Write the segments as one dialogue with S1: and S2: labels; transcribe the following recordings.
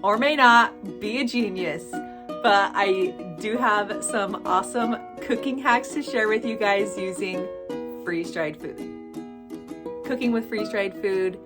S1: or may not be a genius, but I do have some awesome cooking hacks to share with you guys using freeze-dried food. Cooking with freeze-dried food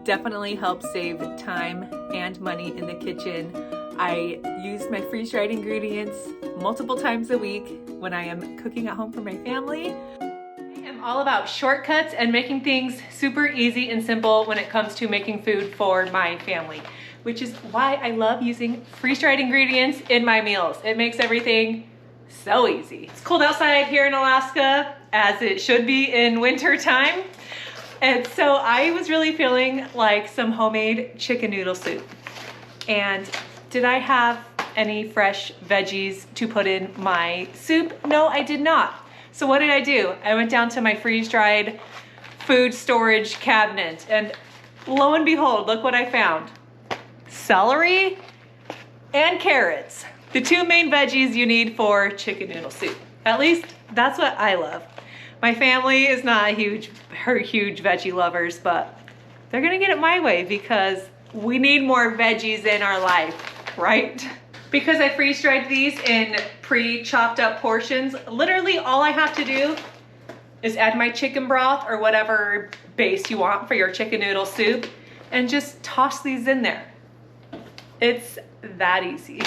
S1: definitely helps save time and money in the kitchen. I use my freeze-dried ingredients multiple times a week when I am cooking at home for my family. I'm all about shortcuts and making things super easy and simple when it comes to making food for my family, which is why I love using freeze-dried ingredients in my meals. It makes everything so easy. It's cold outside here in Alaska, as it should be in winter time. And so I was really feeling like some homemade chicken noodle soup. And did I have any fresh veggies to put in my soup? No, I did not. So what did I do? I went down to my freeze-dried food storage cabinet, and lo and behold, look what I found. Celery and carrots. The two main veggies you need for chicken noodle soup. At least that's what I love. My family is not huge veggie lovers, but they're gonna get it my way because we need more veggies in our life, right? Because I freeze-dried these in pre-chopped up portions, literally all I have to do is add my chicken broth or whatever base you want for your chicken noodle soup and just toss these in there. It's that easy.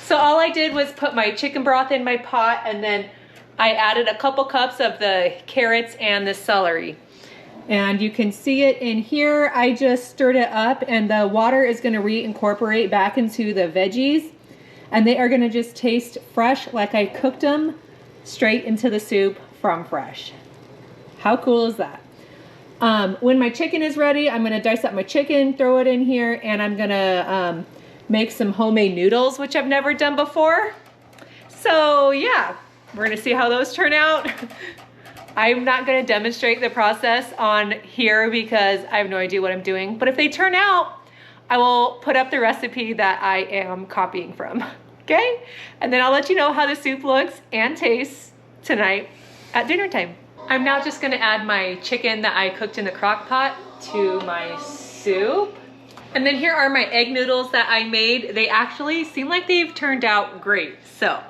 S1: So all I did was put my chicken broth in my pot, and then I added a couple cups of the carrots and the celery. And you can see it in here. I just stirred it up, and the water is gonna reincorporate back into the veggies, and they are gonna just taste fresh like I cooked them straight into the soup from fresh. How cool is that? When my chicken is ready, I'm gonna dice up my chicken, throw it in here, and I'm gonna make some homemade noodles, which I've never done before. So yeah, we're gonna see how those turn out. I'm not gonna demonstrate the process on here because I have no idea what I'm doing, but if they turn out, I will put up the recipe that I am copying from, okay? And then I'll let you know how the soup looks and tastes tonight at dinner time. I'm now just gonna add my chicken that I cooked in the crock pot to my soup. And then here are my egg noodles that I made. They actually seem like they've turned out great. So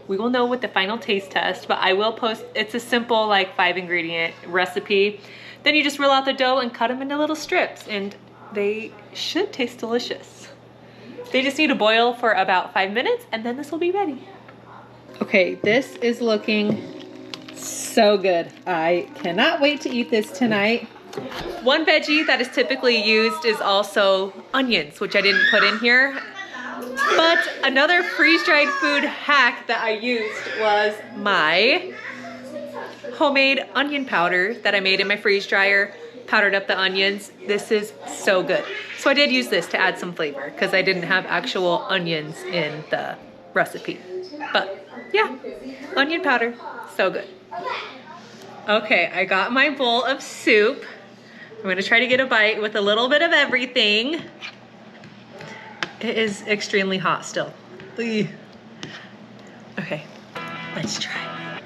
S1: we will know with the final taste test, but I will post, it's a simple like 5-ingredient recipe. Then you just roll out the dough and cut them into little strips, and they should taste delicious. They just need to boil for about 5 minutes, and then this will be ready. Okay, this is looking so good. I cannot wait to eat this tonight. One veggie that is typically used is also onions, which I didn't put in here. But another freeze-dried food hack that I used was my homemade onion powder that I made in my freeze dryer, powdered up the onions. This is so good. So I did use this to add some flavor because I didn't have actual onions in the recipe. But yeah, onion powder, so good. Okay, I got my bowl of soup. I'm gonna try to get a bite with a little bit of everything. It is extremely hot still. Okay, let's try.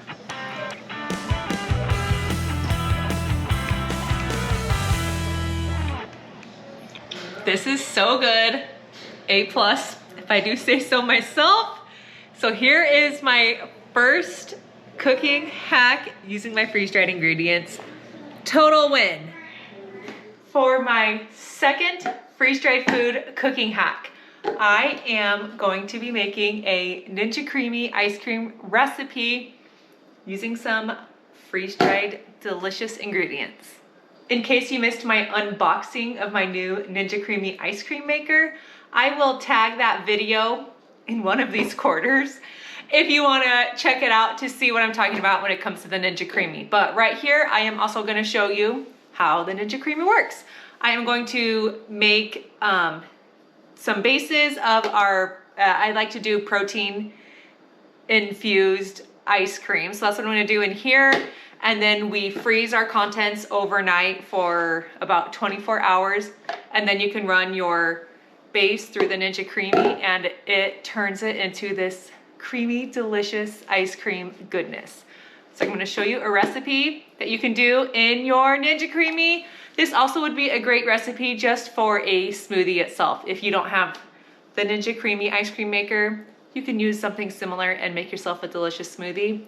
S1: This is so good. A+, if I do say so myself. So here is my first cooking hack using my freeze-dried ingredients. Total win. For my second freeze-dried food cooking hack, I am going to be making a Ninja Creamy ice cream recipe using some freeze-dried delicious ingredients. In case you missed my unboxing of my new Ninja Creamy ice cream maker, I will tag that video in one of these quarters if you want to check it out to see what I'm talking about when it comes to the Ninja Creamy. But right here, I am also going to show you how the Ninja Creamy works. I am going to make some bases of our, I like to do protein infused ice cream. So that's what I'm gonna do in here. And then we freeze our contents overnight for about 24 hours. And then you can run your base through the Ninja Creamy, and it turns it into this creamy, delicious ice cream goodness. So I'm gonna show you a recipe that you can do in your Ninja Creamy. This also would be a great recipe just for a smoothie itself. If you don't have the Ninja Creamy ice cream maker, you can use something similar and make yourself a delicious smoothie.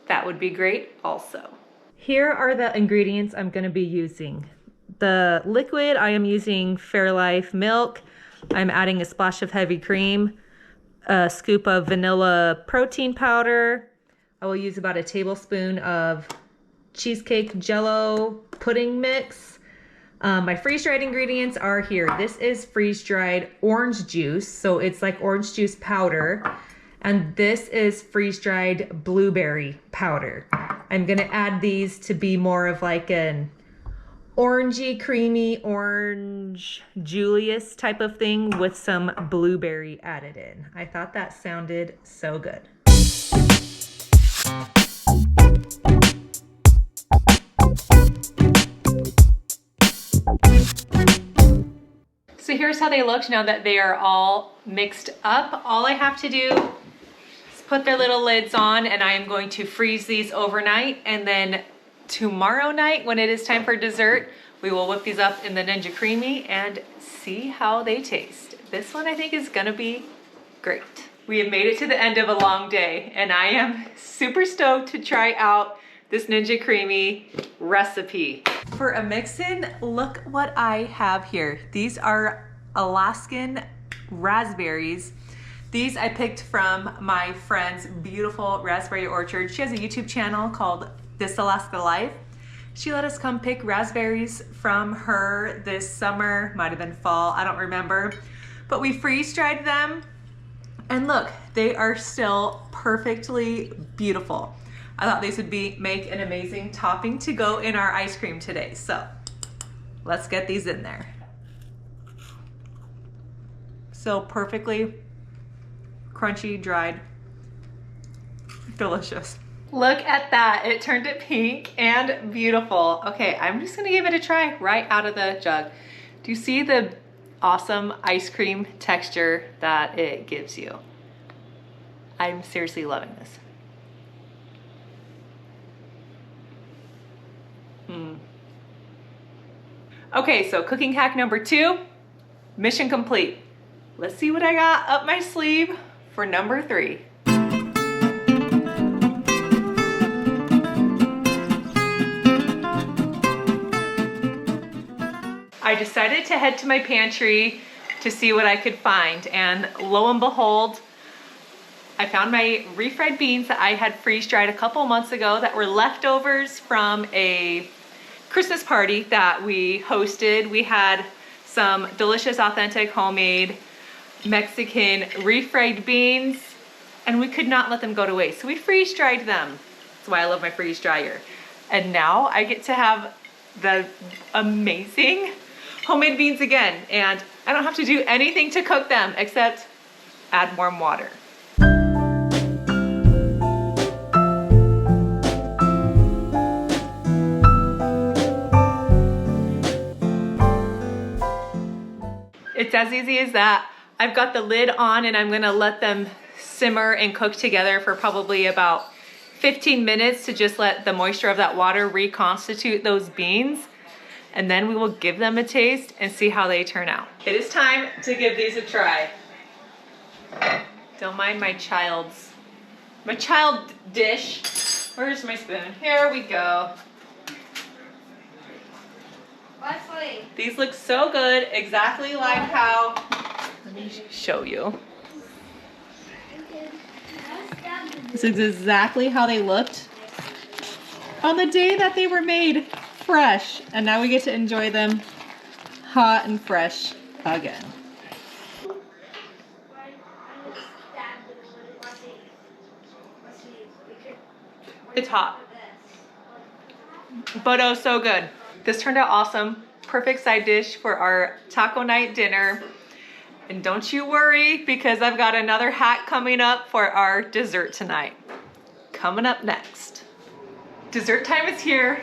S1: That would be great also. Here are the ingredients I'm gonna be using. The liquid, I am using Fairlife milk. I'm adding a splash of heavy cream, a scoop of vanilla protein powder. I will use about a tablespoon of cheesecake jello pudding mix. My freeze-dried ingredients are here. This is freeze-dried orange juice, so it's like orange juice powder. And this is freeze-dried blueberry powder. I'm gonna add these to be more of like an orangey, creamy, orange Julius type of thing with some blueberry added in. I thought that sounded so good. So here's how they look now that they are all mixed up. All I have to do is put their little lids on, and I am going to freeze these overnight, and then tomorrow night when it is time for dessert, we will whip these up in the Ninja Creamy and see how they taste. This one I think is gonna be great. We have made it to the end of a long day, and I am super stoked to try out this Ninja Creamy recipe. For a mix-in, look what I have here. These are Alaskan raspberries. These I picked from my friend's beautiful raspberry orchard. She has a YouTube channel called This Alaska Life. She let us come pick raspberries from her this summer, might have been fall, I don't remember. But we freeze-dried them, and look, they are still perfectly beautiful. I thought these would make an amazing topping to go in our ice cream today. So let's get these in there. So perfectly crunchy, dried, delicious. Look at that, it turned it pink and beautiful. Okay, I'm just gonna give it a try right out of the jug. Do you see the awesome ice cream texture that it gives you? I'm seriously loving this. Okay, so cooking hack number 2, mission complete. Let's see what I got up my sleeve for number 3. I decided to head to my pantry to see what I could find, and lo and behold, I found my refried beans that I had freeze-dried a couple months ago that were leftovers from a Christmas party that we hosted. We had some delicious, authentic, homemade Mexican refried beans, and we could not let them go to waste. So we freeze-dried them. That's why I love my freeze dryer. And now I get to have the amazing homemade beans again, and I don't have to do anything to cook them except add warm water. It's as easy as that. I've got the lid on, and I'm gonna let them simmer and cook together for probably about 15 minutes to just let the moisture of that water reconstitute those beans. And then we will give them a taste and see how they turn out. It is time to give these a try. Don't mind my child dish. Where's my spoon? Here we go. These look so good, exactly like how, let me show you. This is exactly how they looked on the day that they were made, fresh. And now we get to enjoy them hot and fresh again. It's hot, but oh so good. This turned out awesome. Perfect side dish for our taco night dinner. And don't you worry, because I've got another hack coming up for our dessert tonight. Coming up next. Dessert time is here.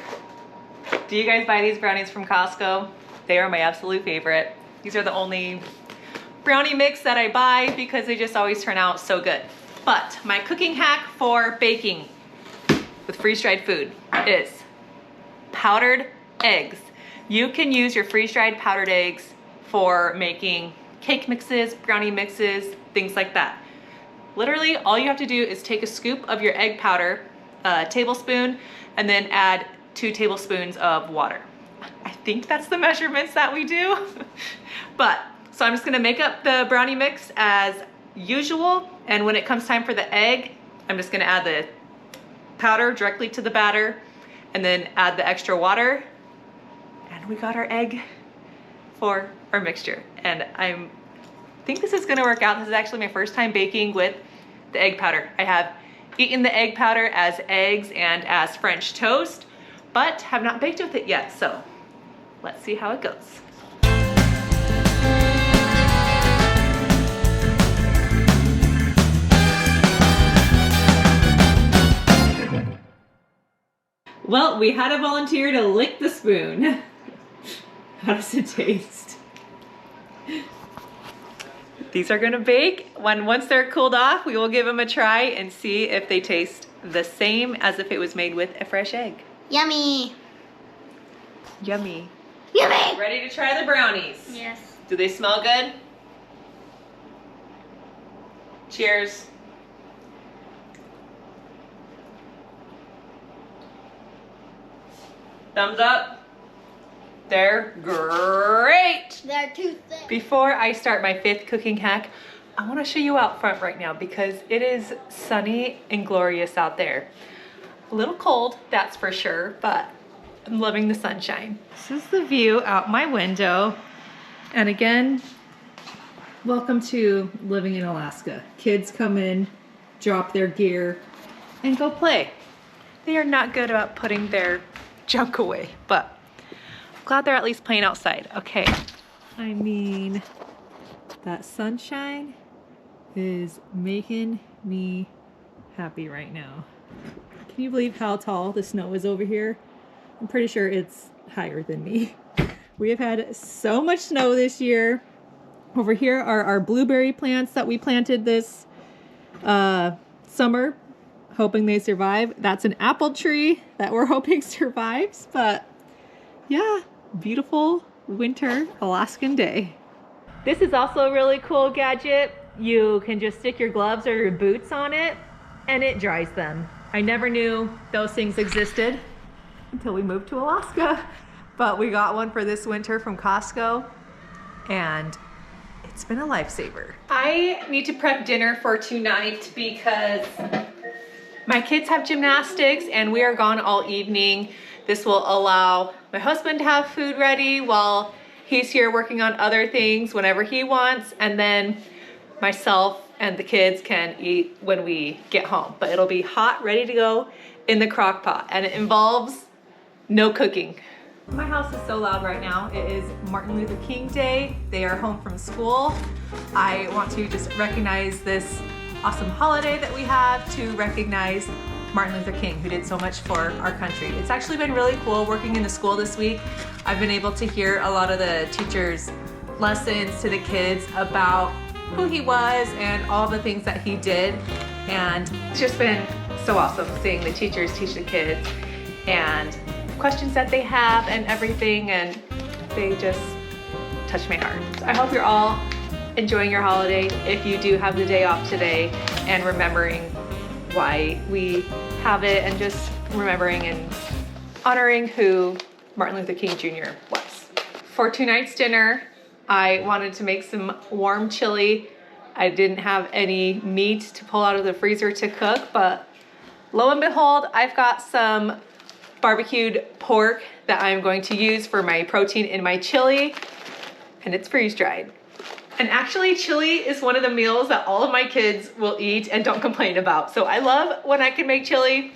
S1: Do you guys buy these brownies from Costco? They are my absolute favorite. These are the only brownie mix that I buy because they just always turn out so good. But my cooking hack for baking with freeze-dried food is powdered eggs. You can use your freeze-dried powdered eggs for making cake mixes, brownie mixes, things like that. Literally, all you have to do is take a scoop of your egg powder, a tablespoon, and then add 2 tablespoons of water. I think that's the measurements that we do. So I'm just gonna make up the brownie mix as usual, and when it comes time for the egg, I'm just gonna add the powder directly to the batter, and then add the extra water, and we got our egg for our mixture. And I think this is gonna work out. This is actually my first time baking with the egg powder. I have eaten the egg powder as eggs and as French toast, but have not baked with it yet, so let's see how it goes. Well, we had a volunteer to lick the spoon. How does it taste? These are gonna bake. Once they're cooled off, we will give them a try and see if they taste the same as if it was made with a fresh egg.
S2: Yummy.
S1: Yummy.
S2: Yummy.
S1: Ready to try the brownies?
S2: Yes.
S1: Do they smell good? Cheers. Thumbs up. They're great.
S2: They're too thick.
S1: Before I start my 5th cooking hack, I want to show you out front right now because it is sunny and glorious out there. A little cold, that's for sure, but I'm loving the sunshine. This is the view out my window. And again, welcome to living in Alaska. Kids come in, drop their gear, and go play. They are not good about putting their junk away, but I'm glad they're at least playing outside. Okay, I mean, that sunshine is making me happy right now. Can you believe how tall the snow is over here? I'm pretty sure it's higher than me. We have had so much snow this year. Over here are our blueberry plants that we planted this summer, hoping they survive. That's an apple tree that we're hoping survives, but yeah, beautiful winter Alaskan day. This is also a really cool gadget. You can just stick your gloves or your boots on it and it dries them. I never knew those things existed until we moved to Alaska, but we got one for this winter from Costco and it's been a lifesaver. I need to prep dinner for tonight because my kids have gymnastics and we are gone all evening. This will allow my husband to have food ready while he's here working on other things whenever he wants, and then myself and the kids can eat when we get home. But it'll be hot, ready to go in the crock pot, and it involves no cooking. My house is so loud right now. It is Martin Luther King Day. They are home from school. I want to just recognize this awesome holiday that we have to recognize Martin Luther King, who did so much for our country. It's actually been really cool working in the school this week. I've been able to hear a lot of the teachers' lessons to the kids about who he was and all the things that he did. And it's just been so awesome seeing the teachers teach the kids and questions that they have and everything, and they just touch my heart. So I hope you're all enjoying your holiday if you do have the day off today, and remembering why we have it, and just remembering and honoring who Martin Luther King Jr. was. For tonight's dinner, I wanted to make some warm chili. I didn't have any meat to pull out of the freezer to cook, but lo and behold, I've got some barbecued pork that I'm going to use for my protein in my chili, and it's freeze-dried. And actually, chili is one of the meals that all of my kids will eat and don't complain about. So I love when I can make chili,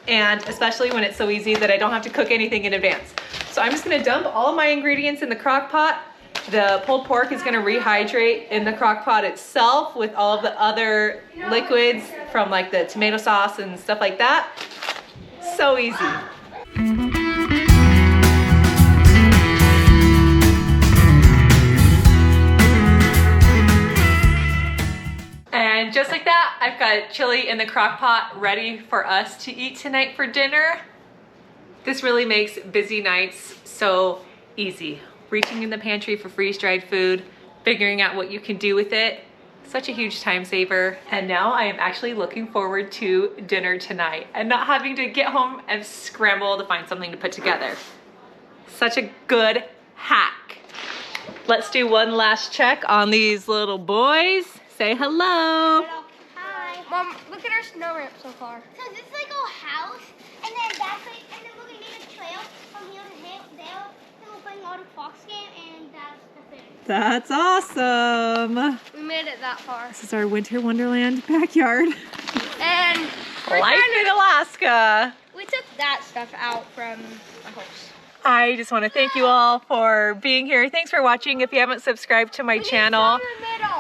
S1: and especially when it's so easy that I don't have to cook anything in advance. So I'm just gonna dump all of my ingredients in the crock pot. The pulled pork is gonna rehydrate in the crock pot itself with all of the other liquids from like the tomato sauce and stuff like that. So easy. just like that, I've got chili in the crock pot ready for us to eat tonight for dinner. This really makes busy nights so easy. Reaching in the pantry for freeze-dried food, figuring out what you can do with it. Such a huge time saver. And now I am actually looking forward to dinner tonight and not having to get home and scramble to find something to put together. Such a good hack. Let's do one last check on these little boys. Say hello.
S2: Hi.
S3: Mom, look at our snow ramp so far.
S2: So this is like a house, and then that's like, and then we're gonna make a trail from here to there. Then we're playing auto fox game, and that's the thing.
S1: That's awesome.
S3: We made it that far.
S1: This is our Winter Wonderland backyard.
S3: And we're
S1: Life in Alaska.
S3: we took that stuff out from the house.
S1: I just want to thank you all for being here. Thanks for watching. If you haven't subscribed to my channel,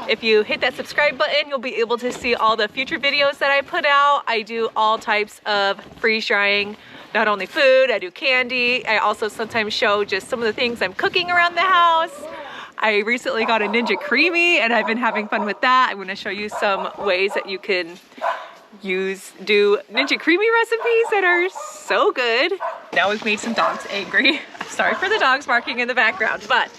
S1: if you hit that subscribe button, you'll be able to see all the future videos that I put out. I do all types of freeze drying, not only food, I do candy. I also sometimes show just some of the things I'm cooking around the house. I recently got a Ninja Creamy and I've been having fun with that. I'm going to show you some ways that you can do Ninja Creamy recipes that are so good. Now we've made some dogs angry. Sorry for the dogs barking in the background, but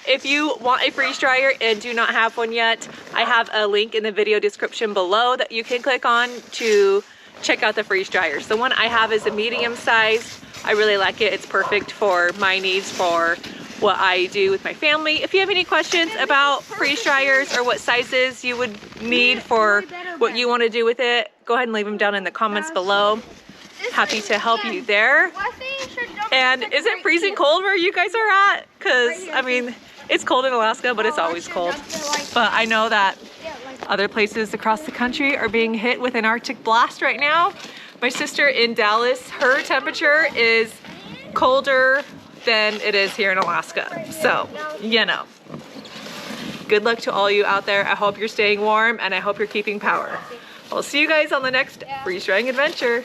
S1: if you want a freeze dryer and do not have one yet, I have a link in the video description below that you can click on to check out the freeze dryers. The one I have is a medium size. I really like it. It's perfect for my needs for what I do with my family. If you have any questions about freeze dryers or what sizes you would need for what you want to do with it, go ahead and leave them down in the comments below. Happy to help you there. And is it freezing cold where you guys are at? Because, I mean, it's cold in Alaska, but it's always cold. But I know that other places across the country are being hit with an Arctic blast right now. My sister in Dallas, her temperature is colder than it is here in Alaska. So, you know. Good luck to all you out there. I hope you're staying warm and I hope you're keeping power. I'll see you guys on the next freeze drying adventure.